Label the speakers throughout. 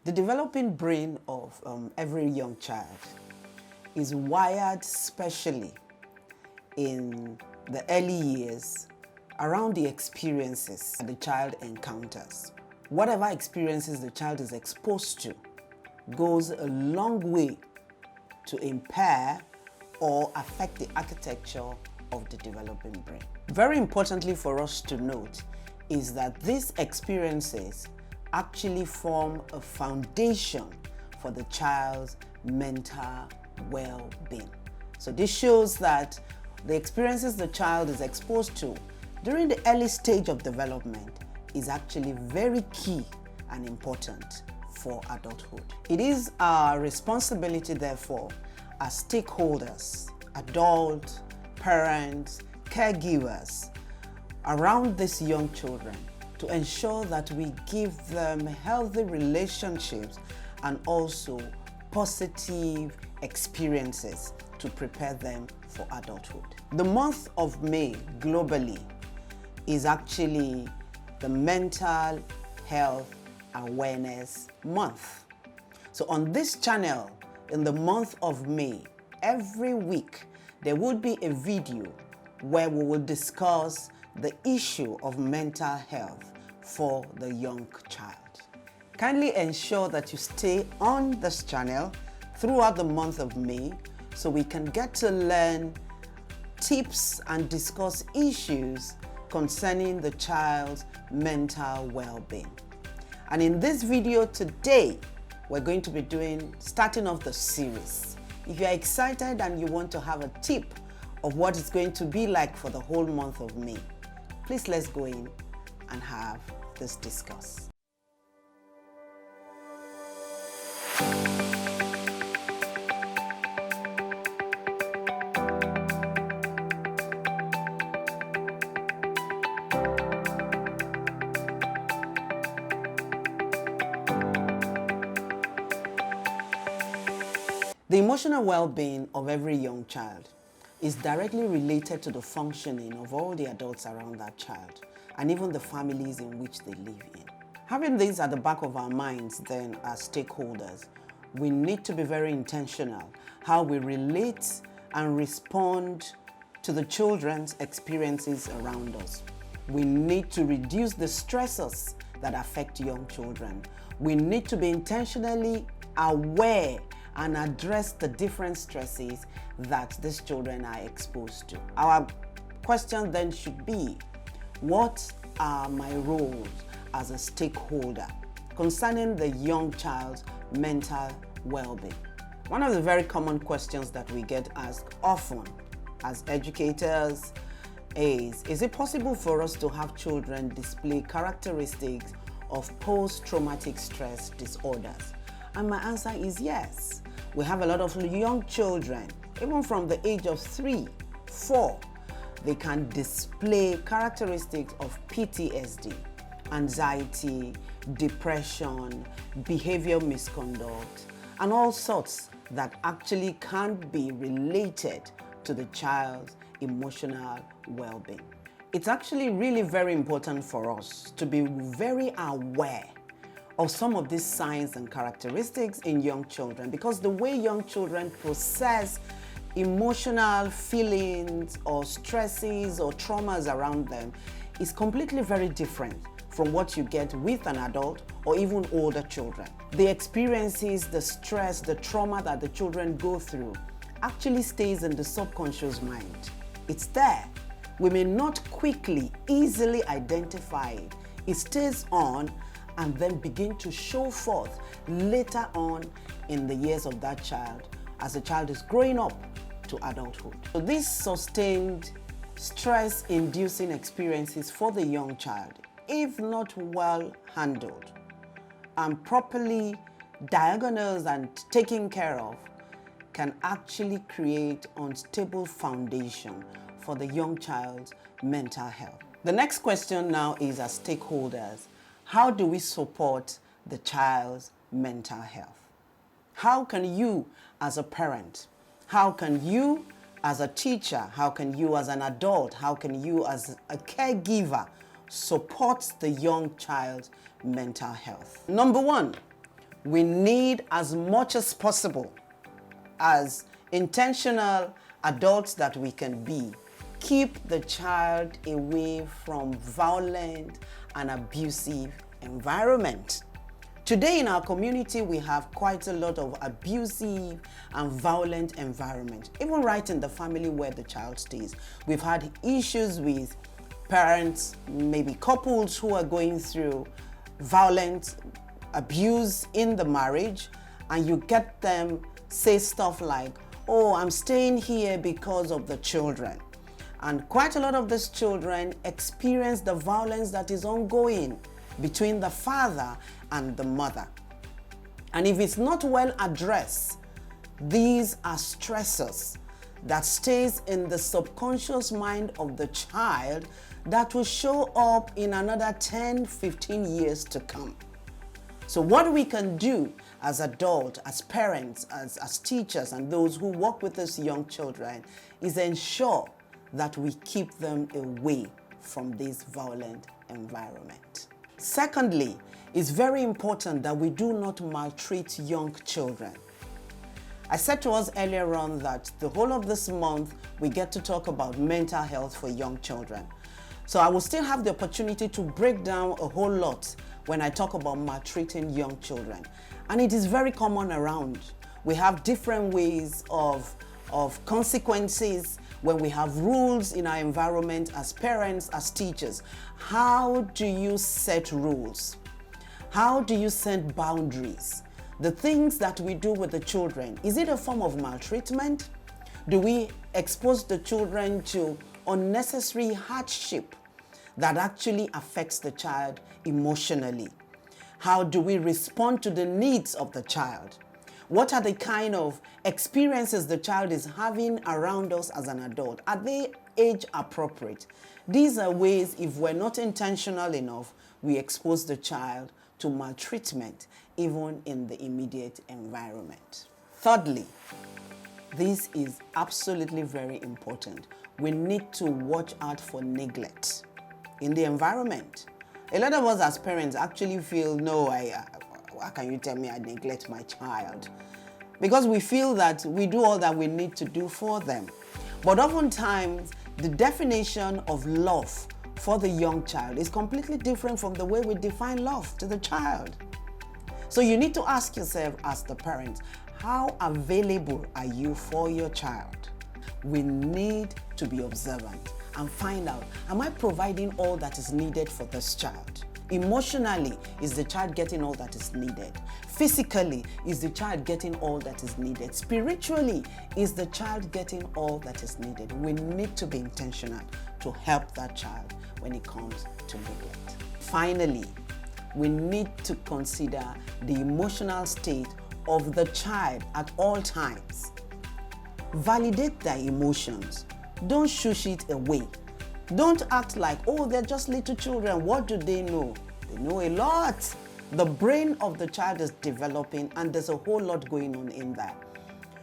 Speaker 1: The developing brain of every young child is wired specially in the early years around the experiences that the child encounters. Whatever experiences the child is exposed to goes a long way to impair or affect the architecture of the developing brain. Very importantly for us to note is that these experiences actually form a foundation for the child's mental well-being. So this shows that the experiences the child is exposed to during the early stage of development is actually very key and important for adulthood. It is our responsibility, therefore, as stakeholders, adults, parents, caregivers around these young children to ensure that we give them healthy relationships and also positive experiences to prepare them for adulthood. The month of May globally is actually the Mental Health Awareness Month. So on this channel, in the month of May, every week, there will be a video where we will discuss the issue of mental health for the young child. Kindly ensure that you stay on this channel throughout the month of May so we can get to learn tips and discuss issues concerning the child's mental well-being. And in this video today, we're going to be starting off the series. If you're excited and you want to have a tip of what it's going to be like for the whole month of May, please let's go in and have this discuss. The emotional well-being of every young child is directly related to the functioning of all the adults around that child and even the families in which they live in. Having this at the back of our minds then as stakeholders, we need to be very intentional how we relate and respond to the children's experiences around us. We need to reduce the stressors that affect young children. We need to be intentionally aware and address the different stresses that these children are exposed to. Our question then should be, what are my roles as a stakeholder concerning the young child's mental well-being? One of the very common questions that we get asked often as educators is it possible for us to have children display characteristics of post-traumatic stress disorders? And my answer is yes. We have a lot of young children, even from the age of 3, 4, they can display characteristics of PTSD, anxiety, depression, behavior misconduct, and all sorts that actually can be related to the child's emotional well-being. It's actually really very important for us to be very aware of some of these signs and characteristics in young children, because the way young children process emotional feelings or stresses or traumas around them is completely very different from what you get with an adult or even older children. The experiences, the stress, the trauma that the children go through actually stays in the subconscious mind. It's there. We may not easily identify it. It stays on and then begin to show forth later on in the years of that child as the child is growing up to adulthood. So these sustained stress-inducing experiences for the young child, if not well handled and properly diagnosed and taken care of, can actually create an unstable foundation for the young child's mental health. The next question now is, as stakeholders, how do we support the child's mental health? How can you as a parent, how can you as a teacher, how can you as an adult, how can you as a caregiver support the young child's mental health? Number one, we need, as much as possible, as intentional adults that we can be, keep the child away from violent and abusive environment. Today in our community, we have quite a lot of abusive and violent environment, even right in the family where the child stays. We've had issues with parents, maybe couples who are going through violent abuse in the marriage, and you get them say stuff like, oh, I'm staying here because of the children. And quite a lot of these children experience the violence that is ongoing between the father and the mother. And if it's not well addressed, these are stressors that stays in the subconscious mind of the child that will show up in another 10, 15 years to come. So what we can do as adults, as parents, as teachers, and those who work with these young children is ensure that we keep them away from this violent environment. Secondly, it's very important that we do not maltreat young children. I said to us earlier on that the whole of this month we get to talk about mental health for young children. So I will still have the opportunity to break down a whole lot when I talk about maltreating young children. And it is very common around. We have different ways of consequences when we have rules in our environment as parents, as teachers. How do you set rules? How do you set boundaries? The things that we do with the children, is it a form of maltreatment? Do we expose the children to unnecessary hardship that actually affects the child emotionally? How do we respond to the needs of the child? What are the kind of experiences the child is having around us as an adult? Are they age appropriate? These are ways, if we're not intentional enough, we expose the child to maltreatment, even in the immediate environment. Thirdly, this is absolutely very important. We need to watch out for neglect in the environment. A lot of us as parents actually feel, no, how can you tell me I neglect my child? Because we feel that we do all that we need to do for them. But oftentimes, the definition of love for the young child is completely different from the way we define love to the child. So you need to ask yourself as the parent, how available are you for your child? We need to be observant and find out, am I providing all that is needed for this child? Emotionally, is the child getting all that is needed? Physically, is the child getting all that is needed? Spiritually, is the child getting all that is needed? We need to be intentional to help that child when it comes to neglect. Finally, we need to consider the emotional state of the child at all times. Validate their emotions. Don't shush it away. Don't act like, oh, they're just little children. What do they know? They know a lot. The brain of the child is developing, and there's a whole lot going on in that.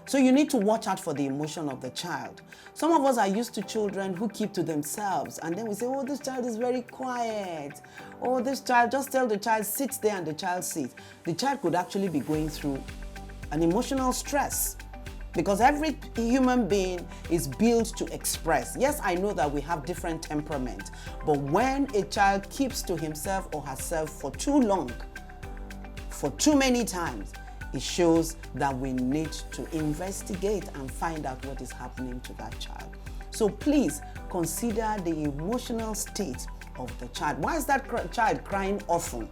Speaker 1: So you need to watch out for the emotion of the child. Some of us are used to children who keep to themselves, and then we say, oh, this child is very quiet. Oh, this child, just tell the child, sit there, and the child sits. The child could actually be going through an emotional stress, because every human being is built to express. Yes, I know that we have different temperaments, but when a child keeps to himself or herself for too long, for too many times, it shows that we need to investigate and find out what is happening to that child. So please consider the emotional state of the child. Why is that child crying often?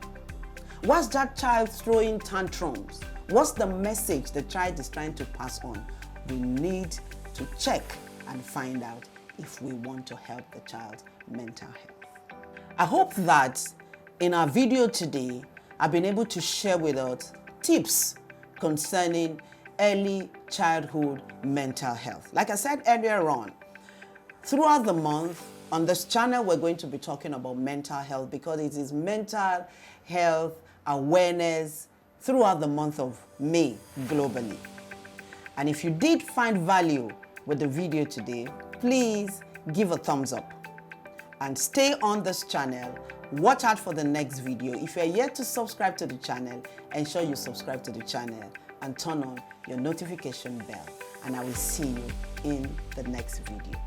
Speaker 1: Why is that child throwing tantrums? What's the message the child is trying to pass on? We need to check and find out if we want to help the child's mental health. I hope that in our video today, I've been able to share with us tips concerning early childhood mental health. Like I said earlier on, throughout the month on this channel, we're going to be talking about mental health because it is mental health awareness throughout the month of May globally. And if you did find value with the video today, please give a thumbs up and stay on this channel Watch out for the next video. If you're yet to subscribe to the channel, ensure you subscribe to the channel and turn on your notification bell. And I will see you in the next video.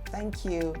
Speaker 1: Thank you.